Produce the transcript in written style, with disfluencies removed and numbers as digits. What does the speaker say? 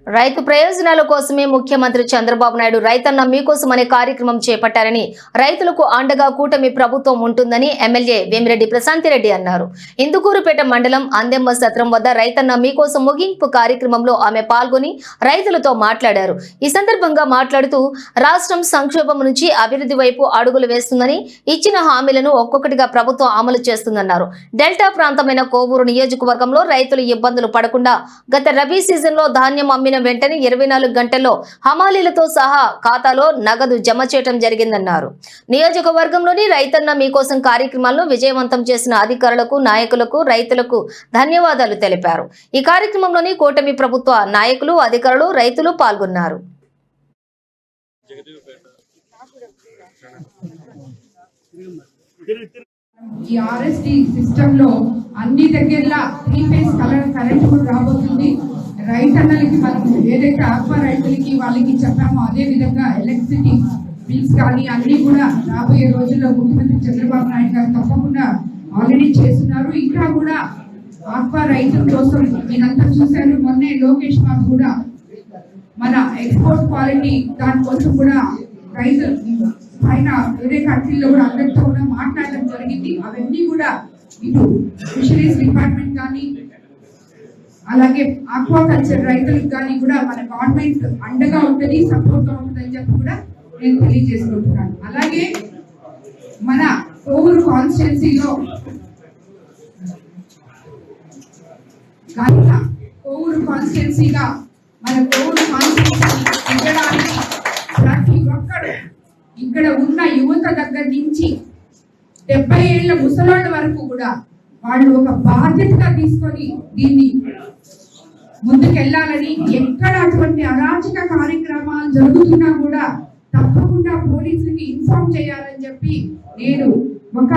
రైతు ప్రయోజనాల కోసమే ముఖ్యమంత్రి చంద్రబాబు నాయుడు రైతన్న మీకోసం అనే కార్యక్రమం చేపట్టారని, రైతులకు అండగా కూటమి ప్రభుత్వం ఉంటుందని ఎమ్మెల్యే వేమిరెడ్డి ప్రశాంతిరెడ్డి అన్నారు. ఇందుకూరుపేట మండలం అందెమ్మ సత్రం వద్ద రైతన్న మీకోసం ముగింపు కార్యక్రమంలో ఆమె పాల్గొని రైతులతో మాట్లాడారు. ఈ సందర్భంగా మాట్లాడుతూ రాష్ట్రం సంక్షోభం నుంచి అభివృద్ధి వైపు అడుగులు వేస్తుందని, ఇచ్చిన హామీలను ఒక్కొక్కటిగా ప్రభుత్వం అమలు చేస్తుందన్నారు. డెల్టా ప్రాంతమైన కోవూరు నియోజకవర్గంలో రైతులు ఇబ్బందులు పడకుండా గత రబీ సీజన్లో ధాన్యం అమ్మిన వెంటనే 24 గంటల్లో హమాలీలతో సహా ఖాతాలో నగదు జమ చేయడం జరిగిందన్నారు. నియోజకవర్గంలోని రైతన్న మీకోసం కార్యక్రమాలను విజయవంతం చేసిన అధికారులకు, నాయకులకు, రైతులకు ధన్యవాదాలు తెలిపారు. ఈ కార్యక్రమంలోని కూటమి ప్రభుత్వ నాయకులు, అధికారులు, రైతులు పాల్గొన్నారు. ఈ ఆర్ఎస్డి సిస్టమ్ లో అన్ని దగ్గర 3 ఫేజ్ కరెంట్ కూడా రాబోతుంది. రైతన్నలకి మనం ఏదైతే ఆత్మ రైతులకి వాళ్ళకి చెప్పామో అదే విధంగా ఎలక్ట్రిసిటీ బిల్స్ కానీ అన్ని కూడా రాబోయే రోజుల్లో ముఖ్యమంత్రి చంద్రబాబు నాయుడు గారు తప్పకుండా ఆల్రెడీ చేస్తున్నారు. ఇంకా కూడా ఆత్మ రైతుల కోసం మీరంతా చూశారు. మొన్నే లోకేష్ బాబు కూడా మన ఎక్స్పోర్ట్ క్వాలిటీ దానికోసం కూడా రైతులు పైన వేరే కంట్రీలో కూడా అందరితో కూడా మాట్లాడడం జరిగింది. అవన్నీ కూడా ఇటు ఫిషరీస్ డిపార్ట్మెంట్ కానీ అలాగే ఆక్వాకల్చర్ రైతులకు కానీ కూడా మన గవర్నమెంట్ అండగా ఉంటుంది, సపోర్ట్ గా ఉంటుంది అని చెప్పి కూడా నేను తెలియజేసుకుంటున్నాను. అలాగే మన కోవూరు కాన్స్టిట్యున్సీలో కోవూరు కాన్స్టిట్యున్సీగా మన కోవూరు కాన్స్టిట్యున్సీ ప్రతి ఒక్కరు ఇక్కడ ఉన్న యువత దగ్గర నుంచి 70 ఏళ్ల ముసలోళ్ళ వరకు కూడా వాళ్ళు ఒక బాధ్యతగా తీసుకొని దీన్ని ముందుకెళ్లాలని, ఎక్కడ అటువంటి అరాచక కార్యక్రమాలు జరుగుతున్నా కూడా తప్పకుండా పోలీసులకి ఇన్ఫార్మ్ చేయాలని చెప్పి నేను ఒక